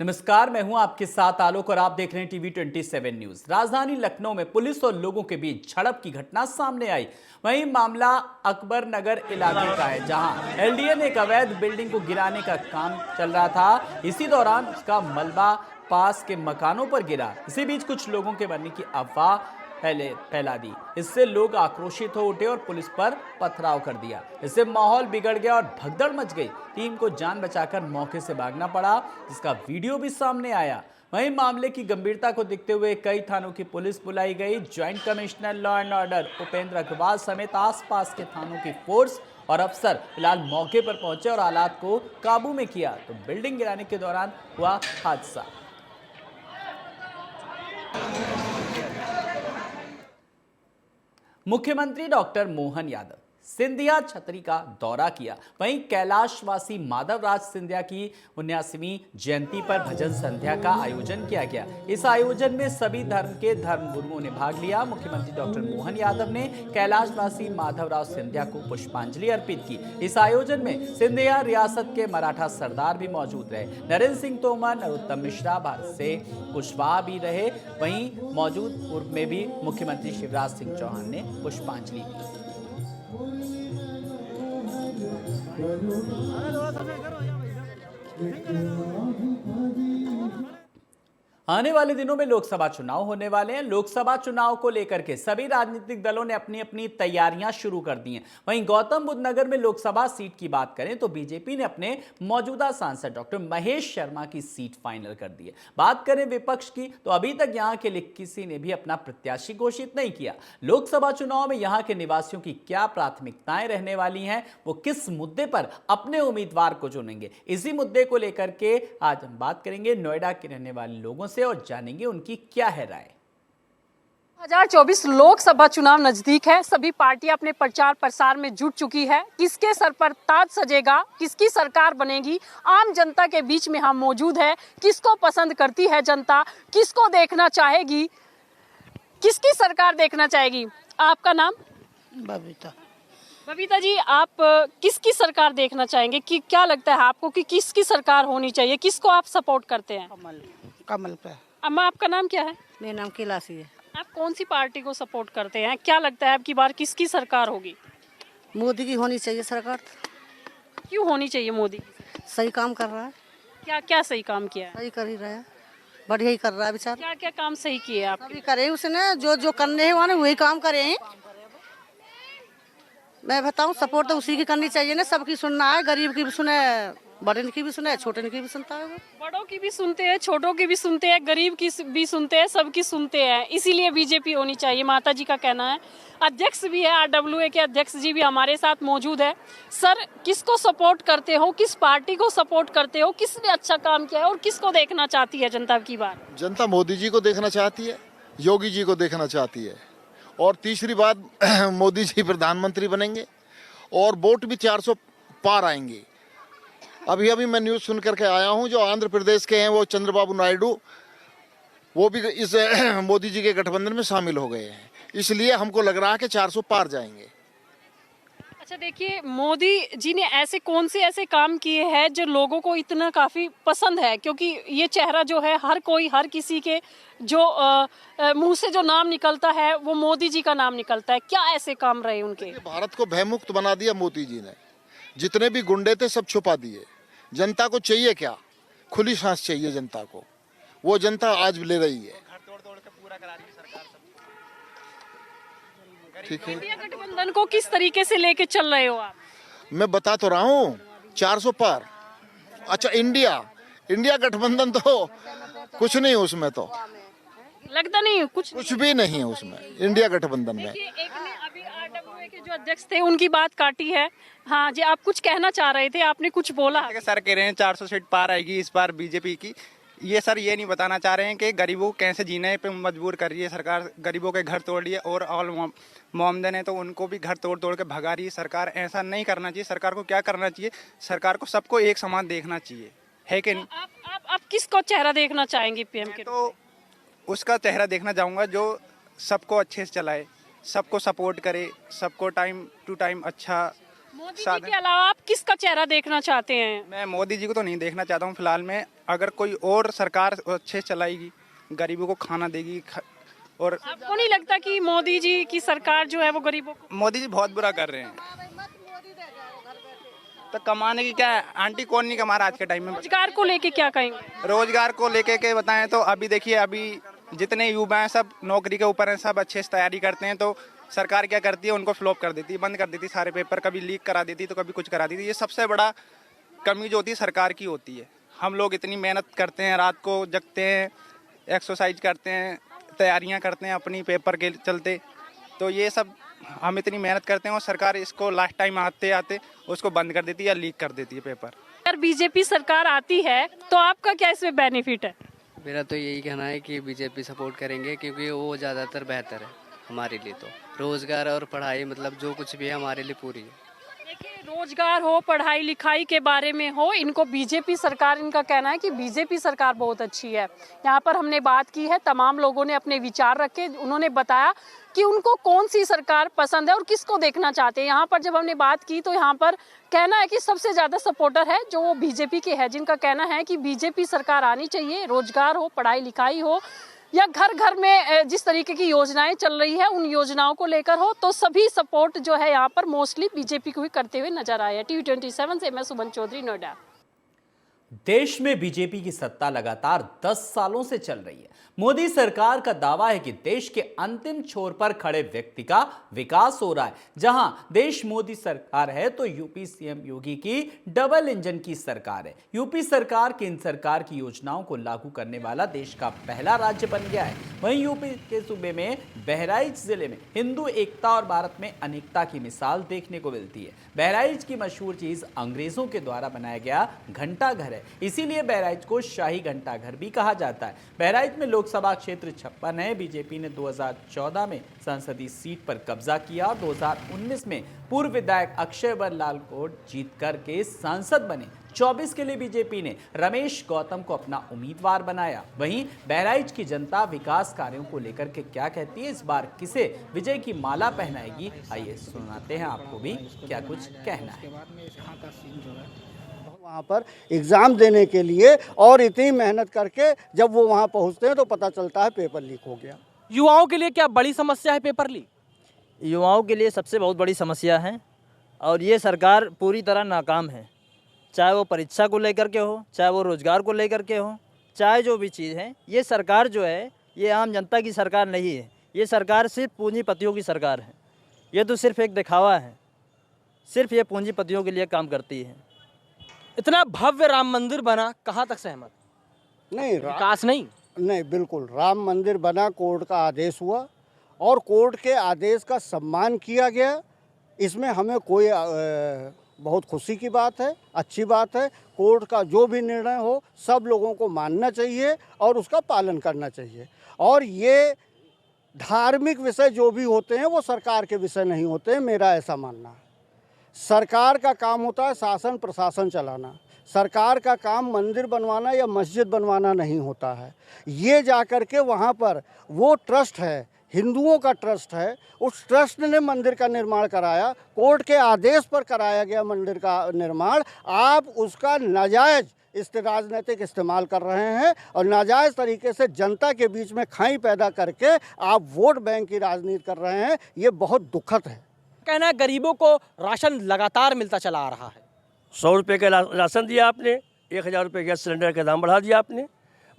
नमस्कार, मैं हूं आपके साथ आलोक और आप देख रहे हैं टीवी 27 न्यूज। राजधानी लखनऊ में पुलिस और लोगों के बीच झड़प की घटना सामने आई। वहीं मामला अकबर नगर इलाके का है, जहां एलडीए ने एक अवैध बिल्डिंग को गिराने का काम चल रहा था। इसी दौरान उसका मलबा पास के मकानों पर गिरा। इसी बीच कुछ लोगों के मरने की अफवाह फैला दी। इससे लोग आक्रोशित हो उठे और पुलिस पर पथराव कर दिया। इससे माहौल बिगड़ गया और भगदड़ मच गई। टीम को जान बचाकर मौके से भागना पड़ा, जिसका वीडियो भी सामने आया। वहीं मामले की गंभीरता को देखते हुए कई थानों की पुलिस बुलाई गई। Joint commissioner law and order Upendra Agarwal समेत आसपास के थानों की फोर्स और अफसर फिलहाल मौके पर पहुंचे और हालात को काबू में किया। तो बिल्डिंग गिराने के दौरान हुआ हादसा। मुख्यमंत्री डॉक्टर मोहन यादव सिंधिया छतरी का दौरा किया। वहीं कैलाशवासी माधवराज सिंधिया की 79वीं जयंती पर भजन संध्या का आयोजन किया गया। इस आयोजन में सभी धर्म के धर्मगुरुओं ने भाग लिया। मुख्यमंत्री डॉक्टर मोहन यादव ने कैलाशवासी माधवराव सिंधिया को पुष्पांजलि अर्पित की। इस आयोजन में सिंधिया रियासत के मराठा सरदार भी मौजूद रहे। नरेंद्र सिंह तोमर, नरोत्तम मिश्रा, भारत से कुशवाहा भी रहे। वहीं मौजूद पूर्व में भी मुख्यमंत्री शिवराज सिंह चौहान ने पुष्पांजलि दी। आने वाले दिनों में लोकसभा चुनाव होने वाले हैं। लोकसभा चुनाव को लेकर के सभी राजनीतिक दलों ने अपनी अपनी तैयारियां शुरू कर दी हैं। वहीं गौतम बुद्ध नगर में लोकसभा सीट की बात करें तो बीजेपी ने अपने मौजूदा सांसद डॉक्टर महेश शर्मा की सीट फाइनल कर दी है। बात करें विपक्ष की तो अभी तक यहां के लिए किसी ने भी अपना प्रत्याशी घोषित नहीं किया। लोकसभा चुनाव में यहां के निवासियों की क्या प्राथमिकताएं रहने वाली हैं, वो किस मुद्दे पर अपने उम्मीदवार को चुनेंगे, इसी मुद्दे को लेकर के आज हम बात करेंगे नोएडा के रहने वाले लोगों से और जानेंगे उनकी क्या है राय। 2024 लोकसभा चुनाव नजदीक है। सभी पार्टियां अपने प्रचार प्रसार में जुट चुकी है। किसके सर पर ताज सजेगा, किसकी सरकार बनेगी, आम जनता के बीच में हम मौजूद है। किसको पसंद करती है जनता, किसको देखना चाहेगी, किसकी सरकार देखना चाहेगी। आपका नाम? बबीता जी, आप किसकी सरकार देखना चाहेंगे? कि क्या लगता है आपको कि किसकी सरकार होनी चाहिए, किसको आप सपोर्ट करते हैं? कमल पे। अम्मा, आपका नाम क्या है? मेरा नाम कैलाशी है। आप कौन सी पार्टी को सपोर्ट करते हैं? क्या लगता है अब की बार किसकी सरकार होगी? मोदी की होनी चाहिए सरकार। क्यों होनी चाहिए मोदी की? सही काम कर रहा है। क्या क्या सही काम किया है? सही कर ही रहा है, बढ़िया ही कर रहा है बेचारा। क्या क्या काम सही किए आप? सभी करे उसने, जो जो करने हैं वाले वही काम करे हैं। मैं बताऊं, सपोर्ट तो उसी की करनी चाहिए ना। सबकी सुनना है, गरीब की भी सुने, बड़े की भी सुने, छोटे की भी सुनता है वो। बड़ों की भी सुनते हैं, छोटों की भी सुनते हैं, गरीब की भी सुनते हैं, सबकी सुनते हैं। इसीलिए बीजेपी होनी चाहिए, माता जी का कहना है। अध्यक्ष भी है, आरडब्ल्यूए के अध्यक्ष जी भी हमारे साथ मौजूद है। सर, किसको सपोर्ट करते हो, किस पार्टी को सपोर्ट करते हो, किसने अच्छा काम किया है और किसको देखना चाहती है जनता की बार? जनता मोदी जी को देखना चाहती है, योगी जी को देखना चाहती है। और तीसरी बात, मोदी जी प्रधानमंत्री बनेंगे और वोट भी 400 पार आएंगे। अभी मैं न्यूज़ सुन करके आया हूं, जो आंध्र प्रदेश के हैं वो चंद्रबाबू नायडू, वो भी इस मोदी जी के गठबंधन में शामिल हो गए हैं। इसलिए हमको लग रहा है कि 400 पार जाएंगे। अच्छा, देखिए, मोदी जी ने ऐसे कौन से ऐसे काम किए हैं जो लोगों को इतना काफी पसंद है? क्योंकि ये चेहरा जो है हर कोई, हर किसी के जो मुंह से जो नाम निकलता है वो मोदी जी का नाम निकलता है। क्या ऐसे काम रहे उनके? भारत को भयमुक्त बना दिया मोदी जी ने। जितने भी गुंडे थे सब छुपा दिए। जनता को चाहिए क्या? खुली सांस चाहिए जनता को, वो जनता आज ले रही है। ठीक है। इंडिया गठबंधन को किस तरीके से लेके चल रहे हो आप? मैं बता तो रहा हूँ, 400 पार। अच्छा, इंडिया गठबंधन तो कुछ नहीं उसमें, तो लगता नहीं कुछ भी नहीं है उसमें इंडिया गठबंधन में। एक ने अभी आरडब्ल्यूए के जो अध्यक्ष थे उनकी बात काटी है। हाँ जी, आप कुछ कहना चाह रहे थे, आपने कुछ बोला। सर कह रहे हैं 400 सीट पार आएगी इस बार बीजेपी की। ये सर ये नहीं बताना चाह रहे हैं कि गरीबों को कैसे जीने पे मजबूर कर रही है सरकार। गरीबों के घर तोड़ लिए और ऑल मोमदन है तो उनको भी घर तोड़ तोड़ के भगा रही है सरकार। ऐसा नहीं करना चाहिए। सरकार को क्या करना चाहिए? सरकार को सबको एक समान देखना चाहिए, है कि नहीं? आप किसको चेहरा देखना चाहेंगे पीएम के? तो उसका चेहरा देखना चाहूँगा जो सबको अच्छे से चलाए, सबको सपोर्ट करे, सबको टाइम टू टाइम अच्छा मोदी जी साधन। के अलावा आप किसका चेहरा देखना चाहते हैं? मैं मोदी जी को तो नहीं देखना चाहता हूँ फिलहाल में। अगर कोई और सरकार अच्छे चलाएगी, गरीबों को खाना देगी और आपको नहीं लगता कि मोदी जी की सरकार जो है वो गरीबों को? मोदी जी बहुत बुरा कर रहे हैं। तो कमाने की क्या है, आंटी कौन नहीं कमा रहा आज के टाइम में? रोजगार को लेके क्या कहेंगे? रोजगार को लेके के बताएं तो अभी देखिए, अभी जितने युवा हैं सब नौकरी के ऊपर हैं, सब अच्छे से तैयारी करते हैं, तो सरकार क्या करती है, उनको फ्लॉप कर देती है, बंद कर देती है सारे पेपर, कभी लीक करा देती तो कभी कुछ करा देती। ये सबसे बड़ा कमी जो होती है सरकार की होती है। हम लोग इतनी मेहनत करते हैं, रात को जगते हैं, एक्सरसाइज करते हैं, तैयारियां करते हैं अपनी पेपर के चलते, तो ये सब हम इतनी मेहनत करते हैं और सरकार इसको लास्ट टाइम आते आते उसको बंद कर देती है या लीक कर देती है पेपर। अगर बीजेपी सरकार आती है तो आपका क्या इसमें बेनिफिट है? मेरा तो यही कहना है कि बीजेपी सपोर्ट करेंगे, क्योंकि वो ज़्यादातर बेहतर है हमारे लिए। तो रोज़गार और पढ़ाई मतलब जो कुछ भी है हमारे लिए पूरी है। देखिए, रोजगार हो, पढ़ाई लिखाई के बारे में हो, इनको बीजेपी सरकार, इनका कहना है कि बीजेपी सरकार बहुत अच्छी है। यहाँ पर हमने बात की है, तमाम लोगों ने अपने विचार रखे, उन्होंने बताया कि उनको कौन सी सरकार पसंद है और किसको देखना चाहते हैं। यहाँ पर जब हमने बात की तो यहाँ पर कहना है कि सबसे ज़्यादा सपोर्टर है जो वो बीजेपी के है, जिनका कहना है कि बीजेपी सरकार आनी चाहिए। रोजगार हो, पढ़ाई लिखाई हो, या घर घर में जिस तरीके की योजनाएं चल रही है उन योजनाओं को लेकर हो, तो सभी सपोर्ट जो है यहाँ पर मोस्टली बीजेपी को ही करते हुए नजर आए हैं। TV27 से मैं सुमन चौधरी, नोएडा। देश में बीजेपी की सत्ता लगातार 10 सालों से चल रही है। मोदी सरकार का दावा है कि देश के अंतिम छोर पर खड़े व्यक्ति का विकास हो रहा है। जहां देश मोदी सरकार है तो यूपी सीएम योगी की डबल इंजन की सरकार है। यूपी सरकार केंद्र सरकार की योजनाओं को लागू करने वाला देश का पहला राज्य बन गया है। वहीं यूपी के सूबे में बहराइच जिले में हिंदू एकता और भारत में अनेकता की मिसाल देखने को मिलती है। बहराइच की मशहूर चीज अंग्रेजों के द्वारा बनाया गया घंटा घर है, इसीलिए बहराइच को शाही घंटा घर भी कहा जाता है। बहराइच में लोकसभा क्षेत्र 56 है। बीजेपी ने 2014 में संसदीय सीट पर कब्जा किया और 2019 में पूर्व विधायक अक्षयवर लाल को जीत करके सांसद बने। 24 के लिए बीजेपी ने रमेश गौतम को अपना उम्मीदवार बनाया। वहीं बहराइच की जनता विकास कार्यों को लेकर के क्या कहती है, इस बार किसे विजय की माला पहनाएगी, आइए सुनाते हैं आपको भी क्या कुछ कहना है। वहाँ पर एग्ज़ाम देने के लिए और इतनी मेहनत करके जब वो वहाँ पहुँचते हैं तो पता चलता है पेपर लीक हो गया। युवाओं के लिए क्या बड़ी समस्या है पेपर लीक? युवाओं के लिए सबसे बहुत बड़ी समस्या है और ये सरकार पूरी तरह नाकाम है। चाहे वो परीक्षा को लेकर के हो, चाहे वो रोज़गार को लेकर के हो, चाहे जो भी चीज़ है, ये सरकार जो है ये आम जनता की सरकार नहीं है। ये सरकार सिर्फ पूंजीपतियों की सरकार है। ये तो सिर्फ एक दिखावा है, सिर्फ ये पूंजीपतियों के लिए काम करती है। इतना भव्य राम मंदिर बना, कहाँ तक सहमत? नहीं, विकास नहीं, बिल्कुल। राम मंदिर बना, कोर्ट का आदेश हुआ और कोर्ट के आदेश का सम्मान किया गया। इसमें हमें कोई बहुत खुशी की बात है, अच्छी बात है। कोर्ट का जो भी निर्णय हो सब लोगों को मानना चाहिए और उसका पालन करना चाहिए। और ये धार्मिक विषय जो भी होते हैं वो सरकार के विषय नहीं होते हैं, मेरा ऐसा मानना है। सरकार का काम होता है शासन प्रशासन चलाना। सरकार का काम मंदिर बनवाना या मस्जिद बनवाना नहीं होता है। ये जाकर के वहाँ पर वो ट्रस्ट है, हिंदुओं का ट्रस्ट है, उस ट्रस्ट ने मंदिर का निर्माण कराया, कोर्ट के आदेश पर कराया गया मंदिर का निर्माण। आप उसका नाजायज़ राजनीतिक इस्तेमाल कर रहे हैं और नाजायज़ तरीके से जनता के बीच में खाई पैदा करके आप वोट बैंक की राजनीति कर रहे हैं। ये बहुत दुखद है। कहना है गरीबों को राशन लगातार मिलता चला आ रहा है। 100 रुपये का राशन दिया आपने, 1000 रुपये गैस सिलेंडर का दाम बढ़ा दिया आपने।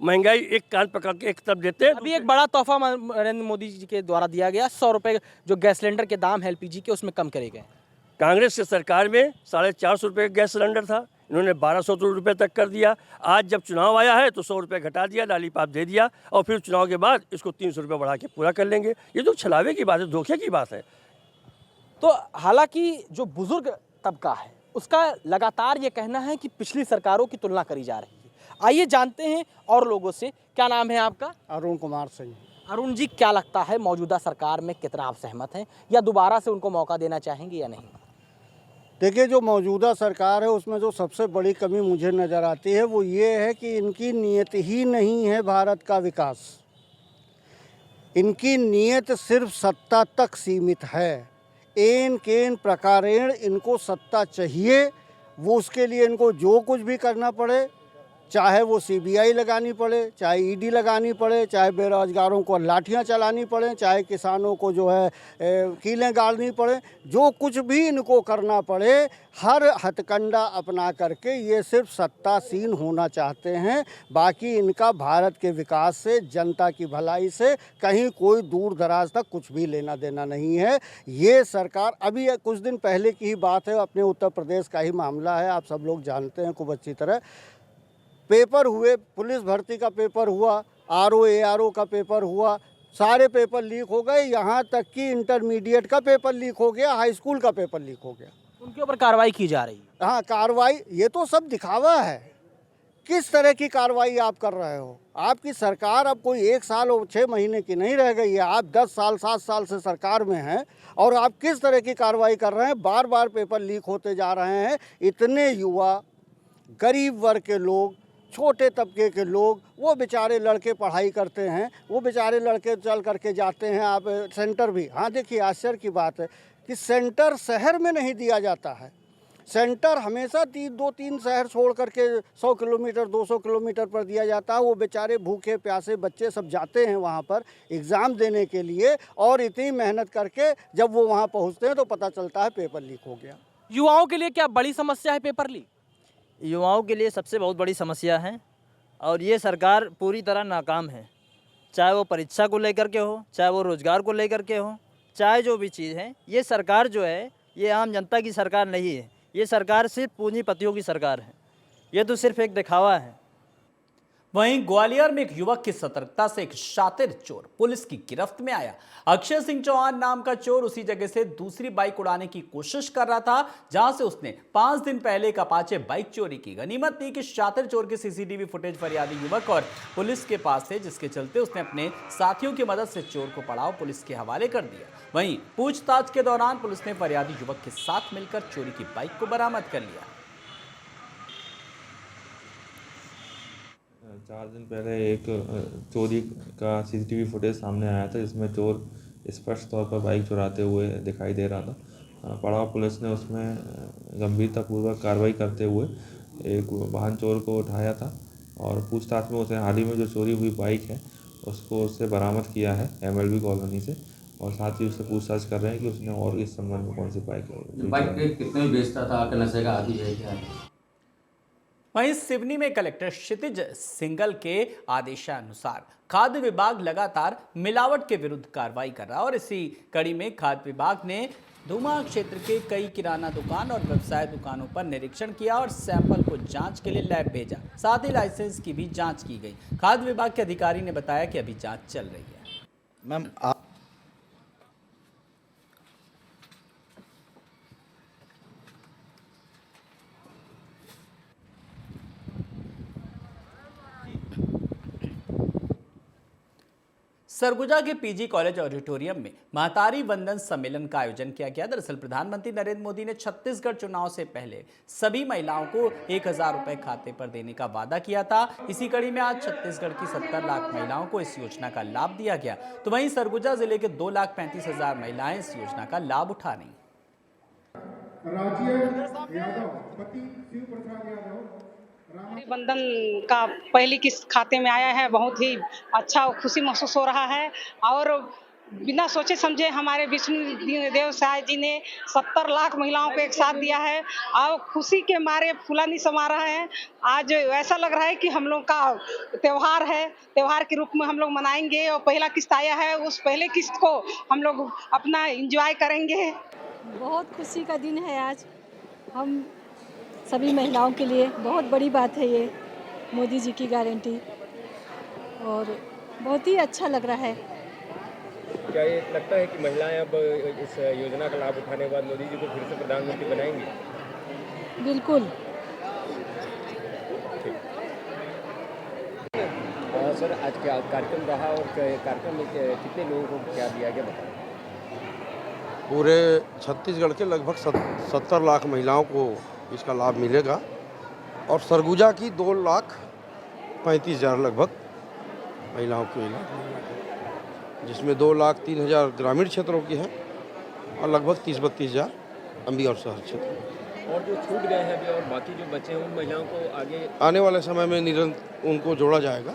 महंगाई एक कान पकड़ के एक तरफ देते हैं। अभी एक बड़ा तोहफा नरेंद्र मोदी जी के द्वारा दिया गया, 100 रुपये जो गैस सिलेंडर के दाम है LPG के उसमें कम करे गए। कांग्रेस की सरकार में 450 रुपये का गैस सिलेंडर था, इन्होंने 1200 रुपये तक कर दिया। आज जब चुनाव आया है तो 100 रुपये घटा दिया, लालीपाप दे दिया और फिर चुनाव के बाद इसको 300 रुपये बढ़ा के पूरा कर लेंगे। ये तो छलावे की बात है, धोखे की बात है। तो हालांकि जो बुजुर्ग तबका है उसका लगातार ये कहना है कि पिछली सरकारों की तुलना करी जा रही है। आइए जानते हैं और लोगों से। क्या नाम है आपका? अरुण कुमार सिंह। अरुण जी, क्या लगता है मौजूदा सरकार में कितना आप सहमत हैं या दोबारा से उनको मौका देना चाहेंगे या नहीं? देखिए, जो मौजूदा सरकार है उसमें जो सबसे बड़ी कमी मुझे नज़र आती है वो ये है कि इनकी नीयत ही नहीं है भारत का विकास। इनकी नीयत सिर्फ सत्ता तक सीमित है। एन केन प्रकारेण इनको सत्ता चाहिए, वो उसके लिए इनको जो कुछ भी करना पड़े, चाहे वो सीबीआई लगानी पड़े, चाहे ईडी लगानी पड़े, चाहे बेरोजगारों को लाठियां चलानी पड़े, चाहे किसानों को जो है कीलें गाड़नी पड़े, जो कुछ भी इनको करना पड़े, हर हथकंडा अपना करके ये सिर्फ सत्तासीन होना चाहते हैं। बाकी इनका भारत के विकास से, जनता की भलाई से कहीं कोई दूर दराज तक कुछ भी लेना देना नहीं है। ये सरकार, अभी कुछ दिन पहले की ही बात है, अपने उत्तर प्रदेश का ही मामला है, आप सब लोग जानते हैं खूब अच्छी तरह। पेपर हुए, पुलिस भर्ती का पेपर हुआ, आरओ एआरओ का पेपर हुआ, सारे पेपर लीक हो गए, यहाँ तक कि इंटरमीडिएट का पेपर लीक हो गया, हाई स्कूल का पेपर लीक हो गया। उनके ऊपर कार्रवाई की जा रही है। हाँ, कार्रवाई, ये तो सब दिखावा है। किस तरह की कार्रवाई आप कर रहे हो? आपकी सरकार अब कोई 1 साल और 6 महीने की नहीं रह गई है, आप 10 साल 7 साल से सरकार में हैं और आप किस तरह की कार्रवाई कर रहे हैं? बार बार पेपर लीक होते जा रहे हैं। इतने युवा, गरीब वर्ग के लोग, छोटे तबके के लोग, वो बेचारे लड़के पढ़ाई करते हैं, वो बेचारे लड़के चल करके जाते हैं आप सेंटर भी। हाँ, देखिए आश्चर्य की बात है कि सेंटर शहर में नहीं दिया जाता है। सेंटर हमेशा 2-3 शहर छोड़ करके 100 किलोमीटर 200 किलोमीटर पर दिया जाता है। वो बेचारे भूखे प्यासे बच्चे सब जाते हैं वहाँ पर एग्ज़ाम देने के लिए, और इतनी मेहनत करके जब वो वहाँ पहुँचते हैं तो पता चलता है पेपर लीक हो गया। युवाओं के लिए क्या बड़ी समस्या है पेपर लीक? युवाओं के लिए सबसे बहुत बड़ी समस्या है और ये सरकार पूरी तरह नाकाम है। चाहे वो परीक्षा को लेकर के हो, चाहे वो रोज़गार को लेकर के हो, चाहे जो भी चीज़ है, ये सरकार जो है ये आम जनता की सरकार नहीं है। ये सरकार सिर्फ पूंजीपतियों की सरकार है। ये तो सिर्फ एक दिखावा है। वहीं ग्वालियर में एक युवक की सतर्कता से एक शातिर चोर पुलिस की गिरफ्त में आया। अक्षय सिंह चौहान नाम का चोर उसी जगह से दूसरी बाइक उड़ाने की कोशिश कर रहा था जहां से उसने 5 दिन पहले एक अपाचे बाइक चोरी की। गनीमत थी कि शातिर चोर की सीसीटीवी फुटेज फरियादी युवक और पुलिस के पास थे, जिसके चलते उसने अपने साथियों की मदद से चोर को पड़ाव पुलिस के हवाले कर दिया। वहीं पूछताछ के दौरान पुलिस ने फरियादी युवक के साथ मिलकर चोरी की बाइक को बरामद कर लिया। 4 दिन पहले एक चोरी का सीसीटीवी फुटेज सामने आया था जिसमें चोर स्पष्ट तौर पर बाइक चुराते हुए दिखाई दे रहा था। पड़ाव पुलिस ने उसमें गंभीरतापूर्वक कार्रवाई करते हुए एक वाहन चोर को उठाया था और पूछताछ में उसे हाल ही में जो चोरी हुई बाइक है उसको उससे बरामद किया है MLB कॉलोनी से, और साथ ही उससे पूछताछ कर रहे हैं कि उसने और इस संबंध में कौन सी बाइक कितने बेचता था, नशे का आदी है क्या? वहीं सिवनी में कलेक्टर क्षितिज सिंगल के आदेशानुसार खाद्य विभाग लगातार मिलावट के विरुद्ध कार्रवाई कर रहा है और इसी कड़ी में खाद्य विभाग ने धुमा क्षेत्र के कई किराना दुकान और व्यवसाय दुकानों पर निरीक्षण किया और सैंपल को जांच के लिए लैब भेजा। साथ ही लाइसेंस की भी जांच की गई। खाद्य विभाग के अधिकारी ने बताया कि अभी जांच चल रही है। मैम, सरगुजा के पीजी कॉलेज ऑडिटोरियम में महतारी वंदन सम्मेलन का आयोजन किया गया। दरअसल प्रधानमंत्री नरेंद्र मोदी ने छत्तीसगढ़ चुनाव से पहले सभी महिलाओं को 1000 रुपए खाते पर देने का वादा किया था। इसी कड़ी में आज छत्तीसगढ़ की 70 लाख महिलाओं को इस योजना का लाभ दिया गया। तो वहीं सरगुजा जिले के 2,35,000 महिलाएं इस योजना का लाभ उठा रही। बंधन का पहली किस्त खाते में आया है, बहुत ही अच्छा और खुशी महसूस हो रहा है। और बिना सोचे समझे हमारे विष्णु देव साय जी ने 70 लाख महिलाओं को एक साथ दिया है और खुशी के मारे फुलानी समा रहे हैं। आज ऐसा लग रहा है कि हम लोग का त्यौहार है, त्यौहार के रूप में हम लोग मनाएंगे और पहला किस्त आया है, उस पहले किस्त को हम लोग अपना एंजॉय करेंगे। बहुत खुशी का दिन है आज हम सभी महिलाओं के लिए। बहुत बड़ी बात है ये मोदी जी की गारंटी और बहुत ही अच्छा लग रहा है। क्या ये लगता है कि महिलाएं अब इस योजना का लाभ उठाने के बाद मोदी जी को फिर से प्रधानमंत्री बनाएंगी? बिल्कुल। सर, आज क्या कार्यक्रम रहा और कार्यक्रम में कितने लोगों को क्या दिया गया बताएं? पूरे छत्तीसगढ़ के लगभग 70 लाख महिलाओं को इसका लाभ मिलेगा और सरगुजा की 2,35,000 लगभग महिलाओं को लाभ मिलेगा, जिसमें 2,03,000 ग्रामीण क्षेत्रों की हैं और लगभग 30-32 हज़ार अम्बिका शहर क्षेत्र। और जो छूट गए हैं अभी और बाकी जो बचे हैं उन महिलाओं को आगे आने वाले समय में निरंतर उनको जोड़ा जाएगा।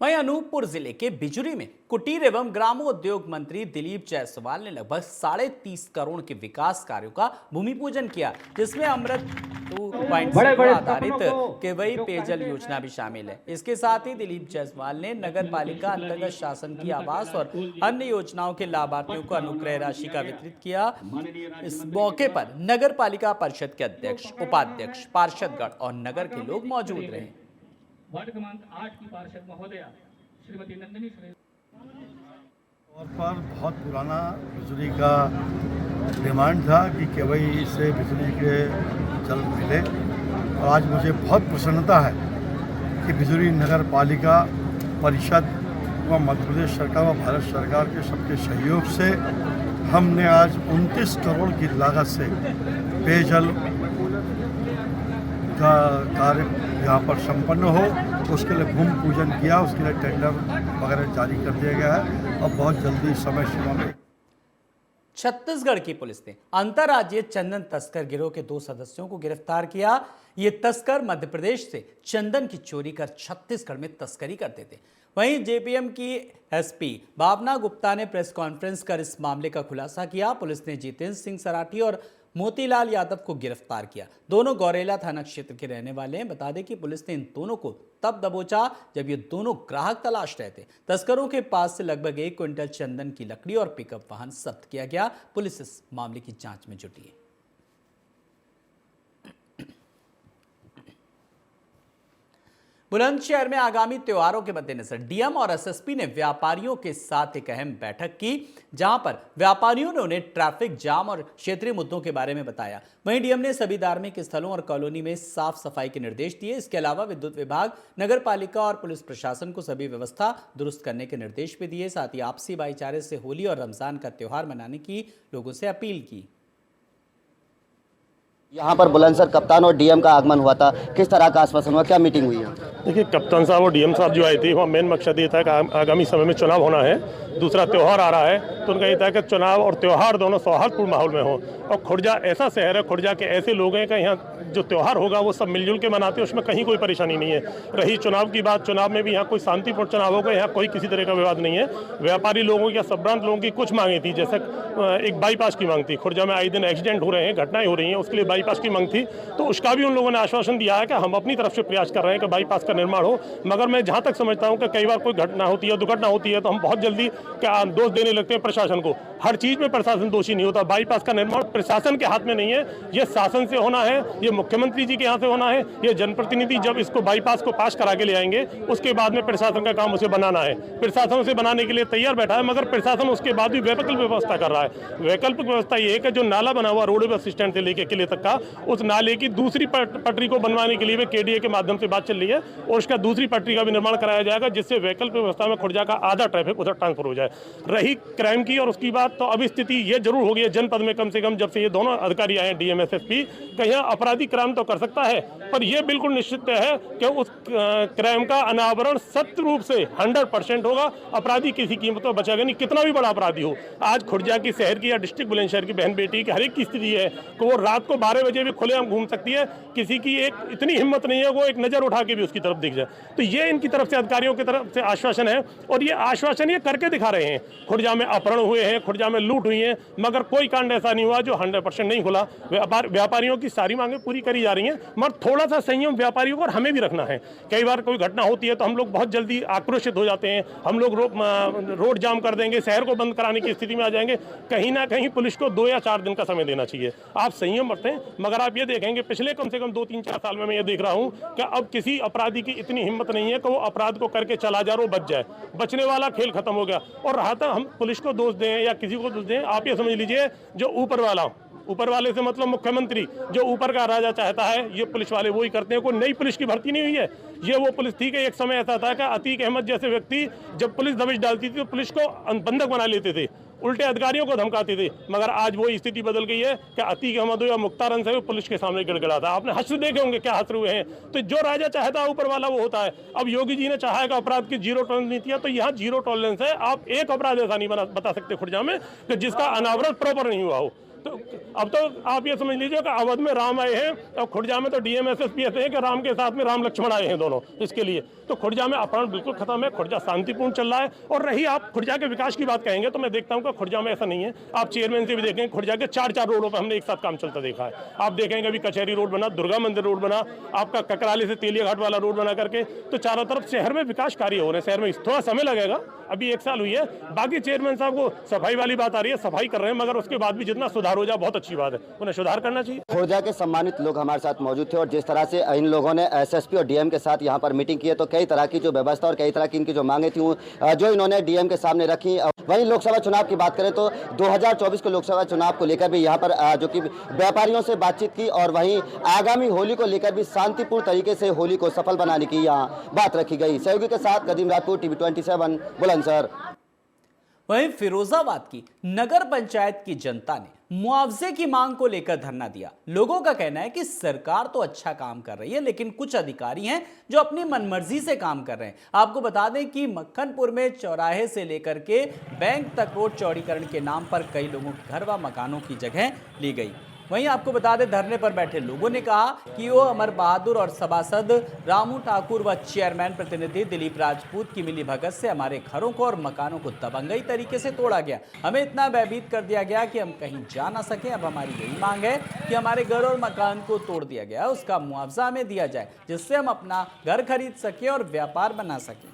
वहीं अनूपपुर जिले के बिजुरी में कुटीर एवं ग्रामोद्योग मंत्री दिलीप जायसवाल ने लगभग 30.5 करोड़ के विकास कार्यों का भूमि पूजन किया, जिसमें अमृत 2.0 आधारित केवई पेयजल योजना भी शामिल है। इसके साथ ही दिलीप जायसवाल ने नगर पालिका अंतर्गत शासन की आवास और अन्य योजनाओं के लाभार्थियों को अनुग्रह राशि का वितरित किया। इस मौके पर नगर पालिका परिषद के अध्यक्ष, उपाध्यक्ष, पार्षदगण और नगर के लोग मौजूद रहे। वार्ड क्रमांक 8 की पार्षद महोदया श्रीमती नंदिनी और पर बहुत पुराना बिजली का डिमांड था कि केवई से बिजली के जल मिले, और आज मुझे बहुत प्रसन्नता है कि बिजली नगर पालिका परिषद व मध्य प्रदेश सरकार व भारत सरकार के सबके सहयोग से हमने आज 29 करोड़ की लागत से पेयजल का कार्य यहाँ पर संपन्न हो, उसके लिए भूमि पूजन किया, उसके लिए टेंडर वगैरह जारी कर दिया गया है और बहुत जल्दी समय सीमा में। छत्तीसगढ़ की पुलिस ने अंतर्राज्यीय चंदन तस्कर गिरोह के 2 सदस्यों को गिरफ्तार किया। ये तस्कर मध्य प्रदेश से चंदन की चोरी कर छत्तीसगढ़ में तस्करी करते थे। वहीं जेपीएम की एसपी भावना गुप्ता ने प्रेस कॉन्फ्रेंस कर इस मामले का खुलासा किया। पुलिस ने जितेंद्र सिंह सराठी और मोतीलाल यादव को गिरफ्तार किया। दोनों गौरेला थाना क्षेत्र के रहने वाले हैं। बता दें कि पुलिस ने इन दोनों को तब दबोचा जब ये दोनों ग्राहक तलाश रहे थे। तस्करों के पास से लगभग 1 क्विंटल चंदन की लकड़ी और पिकअप वाहन जब्त किया गया। पुलिस इस मामले की जांच में जुटी है। बुलंदशहर में आगामी त्योहारों के मद्देनजर डीएम और एसएसपी ने व्यापारियों के साथ एक अहम बैठक की, जहां पर व्यापारियों ने उन्हें ट्रैफिक जाम और क्षेत्रीय मुद्दों के बारे में बताया। वहीं डीएम ने सभी धार्मिक स्थलों और कॉलोनी में साफ सफाई के निर्देश दिए। इसके अलावा विद्युत विभाग, नगर पालिका और पुलिस प्रशासन को सभी व्यवस्था दुरुस्त करने के निर्देश भी दिए। साथ ही आपसी भाईचारे से होली और रमजान का त्योहार मनाने की लोगों से अपील की। यहाँ पर बुलंदशहर कप्तान और डीएम का आगमन हुआ था, किस तरह का आश्वासन हुआ, क्या मीटिंग हुई है? देखिए, कप्तान साहब और डीएम साहब जो आए थे, वहाँ मेन मकसद ये था कि आगामी समय में चुनाव होना है, दूसरा त्यौहार आ रहा है, तो उनका ये था कि चुनाव और त्यौहार दोनों सौहार्दपूर्ण माहौल में हो। और खुर्जा ऐसा शहर है, खुर्जा के ऐसे लोग हैं कि यहाँ जो त्यौहार होगा वो सब मिलजुल के मनाते हैं, उसमें कहीं कोई परेशानी नहीं है। रही चुनाव की बात, चुनाव में भी यहाँ कोई शांतिपूर्ण चुनाव होगा, यहाँ कोई किसी तरह का विवाद नहीं है। व्यापारी लोगों या संभ्रांत लोगों की कुछ मांगे थी, जैसे एक बाईपास की मांग थी। खुर्जा में आए दिन एक्सीडेंट हो रहे हैं, घटनाएं हो रही हैं, उसके लिए बाईपास की मांग थी, तो उसका भी उन लोगों ने आश्वासन दिया है कि हम अपनी तरफ से प्रयास कर रहे हैं कि बाईपास का निर्माण हो। मगर मैं जहां तक समझता हूं कि कई बार कोई घटना होती है, दुर्घटना होती है, तो हम बहुत जल्दी दोष देने लगते हैं प्रशासन को। हर चीज में प्रशासन दोषी नहीं होता। बाईपास का निर्माण प्रशासन के हाथ में नहीं है, ये शासन से होना है, ये मुख्यमंत्री जी के यहाँ से होना है। ये जनप्रतिनिधि जब इसको बाईपास को पास करा के ले आएंगे, उसके बाद में प्रशासन का काम उसे बनाना है। प्रशासन उसे बनाने के लिए तैयार बैठा है, मगर प्रशासन उसके बाद भी वैकल्पिक व्यवस्था कर रहा है। वैकल्पिक व्यवस्था ये है कि जो नाला बना हुआ रोड बस स्टैंड से लेकर किले तक का, उस नाले की दूसरी पटरी को बनवाने के लिए भी केडीए के माध्यम से बात चल रही है, और उसका दूसरी पटरी का भी निर्माण कराया जाएगा, जिससे वैकल्पिक व्यवस्था में खुर्जा का आधा ट्रैफिक उधर ट्रांसफर हो जाए। रही क्राइम की और उसकी बात, तो अब स्थिति ये जरूर हो गई है जनपद में, कम से कम जब से ये दोनों अधिकारी आए डीएम एसएसपी, कहीं अपराधी क्राइम तो कर सकता है, पर यह बिल्कुल निश्चित है कि उस क्राइम का अनावरण सत्य रूप से 100% होगा। अपराधी किसी कीमत पर बचेगा नहीं, कितना भी बड़ा अपराधी हो। आज खुर्जा की शहर की या डिस्ट्रिक्ट बुलंदशहर की बहन बेटी की हर एक की स्थिति है कि वो रात को 12 बजे भी खुलेआम घूम सकती है, किसी की एक इतनी हिम्मत नहीं है वो एक नजर उठा के भी उसकी तरफ दिख जाए। तो ये इनकी तरफ से अधिकारियों की तरफ से आश्वासन है, और ये आश्वासन ये करके दिखा रहे हैं। खुर्जा में अपहरण हुए हैं, खुर्जा में लूट हुई है, मगर कोई कांड ऐसा नहीं हुआ जो 100% नहीं खुला। व्यापारियों की सारी मांगे पूरी करी जा रही हैं, मगर थोड़ा सा संयम व्यापारियों को और हमें भी रखना है। कई बार कोई घटना होती है तो हम लोग बहुत जल्दी आक्रोशित हो जाते हैं, हम लोग रोड जाम कर देंगे, शहर को बंद कराने की स्थिति में आ जाएंगे। कहीं ना कहीं पुलिस को 2 या 4 दिन का समय देना चाहिए। आप संयम बरतें, मगर आप ये देखेंगे पिछले कम से कम 2-3-4 साल में मैं ये देख रहा हूँ कि अब किसी अपराधी की इतनी हिम्मत नहीं है कि वो अपराध को करके चला जा रहा हो, बच जाए। बचने वाला खेल खत्म हो गया। और रहा था हम पुलिस को दोष दें या किसी को दोष दें, आप ये समझ लीजिए जो ऊपर वाले से मतलब मुख्यमंत्री, जो ऊपर का राजा चाहता है, ये पुलिस वाले वो ही करते हैं। कोई नई पुलिस की भर्ती नहीं हुई है, ये वो पुलिस थी कि एक समय ऐसा था कि अतीक अहमद जैसे व्यक्ति जब पुलिस दबिश डालती थी तो पुलिस को बंधक बना लेते थे। उल्टे अधिकारियों को धमकाती थी। मगर आज वो स्थिति बदल गई है कि अतीक अहमद या मुख्तार अंसारी पुलिस के सामने गिड़गिड़ाता। आपने हश्र देखे होंगे क्या हश्र हुए हैं। तो जो राजा चाहता है ऊपर वाला वो होता है। अब योगी जी ने चाहा है कि अपराध की जीरो टॉलरेंस नीति है, तो यहाँ जीरो टॉलरेंस है। आप एक अपराध ऐसा नहीं बता सकते खुर्जा में कि जिसका अनावरण प्रॉपर नहीं हुआ हो। तो अब तो आप ये समझ लीजिए कि अवध में राम आए हैं और खुर्जा में तो डीएम एसएसपी ऐसे हैं कि राम के साथ में राम लक्ष्मण आए हैं दोनों। इसके लिए तो खुर्जा में अपहरण बिल्कुल खत्म है, खुर्जा शांतिपूर्ण चल रहा है। और रही आप खुर्जा के विकास की बात कहेंगे तो मैं देखता हूं कि खुर्जा में ऐसा नहीं है। आप चेयरमैन से भी देखें, खुर्जा के 4 रोडों पर हमने एक साथ काम चलता देखा है। आप देखेंगे अभी कचहरी रोड बना, दुर्गा मंदिर रोड बना, आपका ककराली से तेलिया घाट वाला रोड बना करके, तो चारों तरफ शहर में विकास कार्य हो रहे हैं। शहर में थोड़ा समय लगेगा, अभी 1 साल हुई है। बाकी चेयरमैन साहब को सफाई वाली बात आ रही है, सफाई कर रहे हैं, मगर उसके बाद भी जितना सुधार हो जाए बहुत अच्छी बात है, उन्हें सुधार करना चाहिए। खुर्जा के सम्मानित लोग हमारे साथ मौजूद थे और जिस तरह से इन लोगों ने एसएसपी और डीएम के साथ यहाँ पर मीटिंग की है, तो कई तरह की जो व्यवस्था और कई तरह की इनकी जो मांगे थी जो इन्होंने डीएम के सामने रखी। वहीं लोकसभा चुनाव की बात करें तो 2024 के लोकसभा चुनाव को लेकर भी यहाँ पर जो कि व्यापारियों से बातचीत की और वहीं आगामी होली को लेकर भी शांतिपूर्ण तरीके से होली को सफल बनाने की यहाँ बात रखी गई। सहयोगी के साथ कदीम राजपूत, टीवी 27 बुलंदशहर। वहीं फिरोजाबाद की नगर पंचायत की जनता ने मुआवजे की मांग को लेकर धरना दिया। लोगों का कहना है कि सरकार तो अच्छा काम कर रही है, लेकिन कुछ अधिकारी हैं जो अपनी मनमर्जी से काम कर रहे हैं। आपको बता दें कि मक्खनपुर में चौराहे से लेकर के बैंक तक रोड चौड़ीकरण के नाम पर कई लोगों के घर व मकानों की जगह ली गई। वहीं आपको बता दें, धरने पर बैठे लोगों ने कहा कि वो अमर बहादुर और सभासद रामू ठाकुर व चेयरमैन प्रतिनिधि दिलीप राजपूत की मिली भगत से हमारे घरों को और मकानों को दबंगई तरीके से तोड़ा गया। हमें इतना भयभीत कर दिया गया कि हम कहीं जा ना सकें। अब हमारी यही मांग है कि हमारे घर और मकान को तोड़ दिया गया, उसका मुआवजा हमें दिया जाए, जिससे हम अपना घर खरीद सकें और व्यापार बना सकें।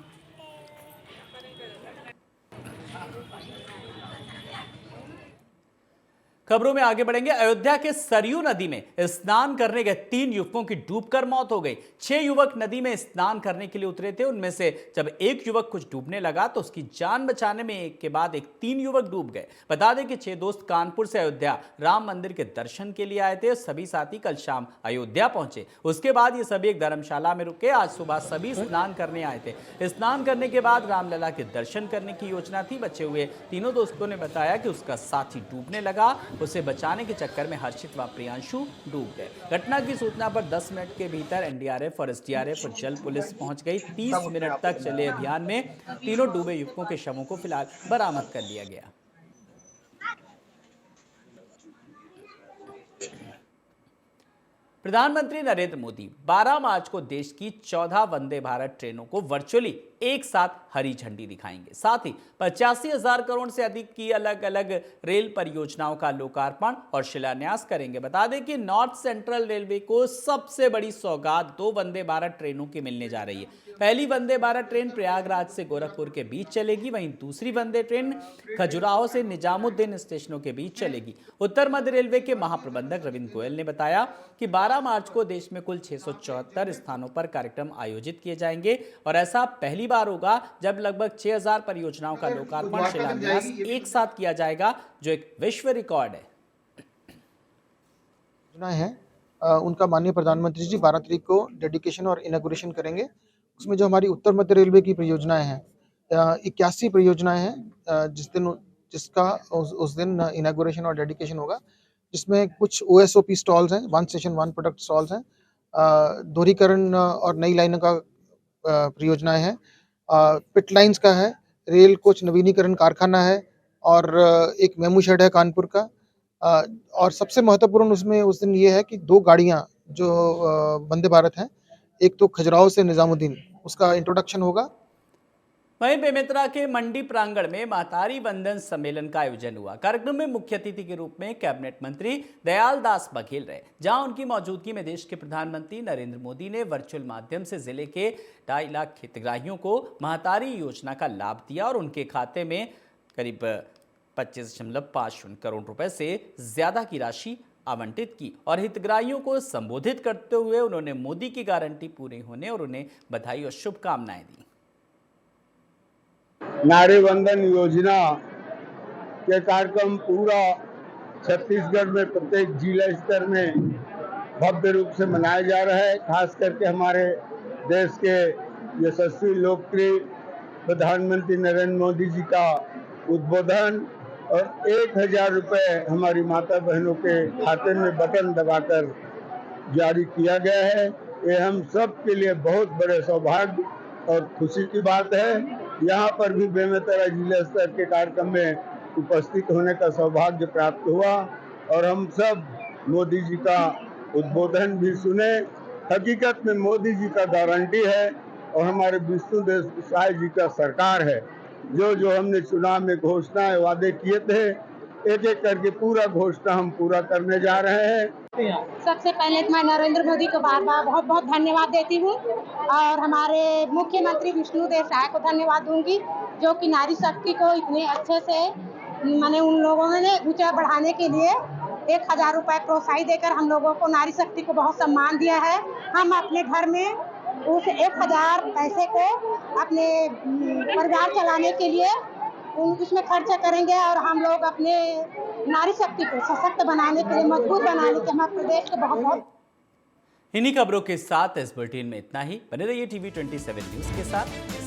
खबरों में आगे बढ़ेंगे। अयोध्या के सरयू नदी में स्नान करने गए 3 युवकों की डूबकर मौत हो गई। 6 युवक नदी में स्नान करने के लिए उतरे थे। उनमें से जब एक युवक कुछ डूबने लगा तो उसकी जान बचाने में एक के बाद एक 3 युवक डूब गए। बता दें कि 6 दोस्त कानपुर से अयोध्या राम मंदिर के दर्शन के लिए आए थे। सभी साथी कल शाम अयोध्या पहुंचे। उसके बाद ये सभी एक धर्मशाला में रुके। आज सुबह सभी स्नान करने आए थे। स्नान करने के बाद रामलला के दर्शन करने की योजना थी। बचे हुए तीनों दोस्तों ने बताया कि उसका साथी डूबने लगा। उसे बचाने के चक्कर में हर्षित व प्रियांशु डूब गए। घटना की सूचना पर 10 मिनट के भीतर एनडीआरएफ और एसडीआरएफ और जल पुलिस पहुंच गई। 30 मिनट तक चले अभियान में तीनों डूबे युवकों के शवों को फिलहाल बरामद कर लिया गया। प्रधानमंत्री नरेंद्र मोदी 12 मार्च को देश की 14 वंदे भारत ट्रेनों को वर्चुअली एक साथ हरी झंडी दिखाएंगे। साथ ही 85,000 करोड़ से अधिक की अलग अलग रेल परियोजनाओं का लोकार्पण और शिलान्यास करेंगे। बता दें कि नॉर्थ सेंट्रल रेलवे को सबसे बड़ी सौगात 2 वंदे भारत ट्रेनों की मिलने जा रही है। पहली वंदे भारत ट्रेन प्रयागराज से गोरखपुर के बीच चलेगी। वहीं दूसरी वंदे ट्रेन खजुराहो से निजामुद्दीन स्टेशनों के बीच चलेगी। उत्तर मध्य रेलवे के महाप्रबंधक रविंद्र गोयल ने बताया कि 12 मार्च को देश में कुल 674 स्थानों पर कार्यक्रम आयोजित किए जाएंगे और ऐसा पहली बार होगा जब लगभग 6000 परियोजनाओं का लोकार्पण शिलान्यास एक साथ किया जाएगा, जो एक विश्व रिकॉर्ड है। उनका माननीय प्रधानमंत्री जी 12 तारीख को डेडिकेशन और इनॉग्रेशन करेंगे। उसमें जो हमारी उत्तर मध्य रेलवे की परियोजनाएं हैं, 81 परियोजनाएं हैं जिसका उस दिन इनॉग्रेशन और डेडिकेशन होगा, जिसमें कुछ OSOP स्टॉल्स हैं, 1 स्टेशन 1 प्रोडक्ट स्टॉल्स हैं, दोहरीकरण और नई लाइनों का परियोजनाएं हैं, पिट लाइंस का है, रेल कोच नवीनीकरण कारखाना है और एक मेमू शेड है कानपुर का। और सबसे महत्वपूर्ण उसमें उस दिन ये है कि 2 गाड़ियां जो वंदे भारत हैं, एक तो खजुराहो से निजामुद्दीन, उसका इंट्रोडक्शन होगा। वहीं बेमेतरा के मंडी प्रांगण में महतारी वंदन सम्मेलन का आयोजन हुआ। कार्यक्रम में मुख्य अतिथि के रूप में कैबिनेट मंत्री दयाल दास बघेल रहे, जहां उनकी मौजूदगी में देश के प्रधानमंत्री नरेंद्र मोदी ने वर्चुअल माध्यम से जिले के 2.5 लाख हितग्राहियों को महतारी योजना का लाभ दिया और उनके खाते में करीब 25.50 करोड़ रुपए से ज्यादा की राशि आवंटित की और हितग्राहियों को संबोधित करते हुए उन्होंने मोदी की गारंटी पूरी होने और उन्हें बधाई और शुभकामनाएं दी। नारी वंदन योजना के कार्यक्रम पूरा छत्तीसगढ़ में प्रत्येक जिला स्तर में भव्य रूप से मनाया जा रहा है। खास करके हमारे देश के यशस्वी लोकप्रिय प्रधानमंत्री नरेंद्र मोदी जी का उद्बोधन और 1000 रुपये हमारी माता बहनों के खाते में बटन दबाकर जारी किया गया है। ये हम सब के लिए बहुत बड़े सौभाग्य और खुशी की बात है। यहाँ पर भी बेमेतरा जिला स्तर के कार्यक्रम में उपस्थित होने का सौभाग्य प्राप्त हुआ और हम सब मोदी जी का उद्बोधन भी सुने। हकीकत में मोदी जी का गारंटी है और हमारे विष्णुदेव साय जी का सरकार है। जो जो हमने चुनाव में घोषणाएं वादे किए थे, एक एक करके पूरा घोषणा हम पूरा करने जा रहे हैं। सबसे पहले मैं नरेंद्र मोदी को बार बार बहुत बहुत धन्यवाद देती हूँ और हमारे मुख्यमंत्री विष्णुदेव साय को धन्यवाद दूंगी, जो कि नारी शक्ति को इतने अच्छे से माने उन लोगों ने ऊंचा बढ़ाने के लिए 1000 रुपये प्रोत्साहित देकर हम लोगों को नारी शक्ति को बहुत सम्मान दिया है। हम अपने घर में उस 1000 पैसे को अपने परिवार चलाने के लिए उसमें खर्चा करेंगे और हम लोग अपने नारी शक्ति को सशक्त बनाने के लिए, मजबूत बनाने के लिए हमारे प्रदेश को बहुत बहुत। इन्हीं खबरों के साथ इस बुलेटिन में इतना ही। बने रहिए TV 27 न्यूज के साथ।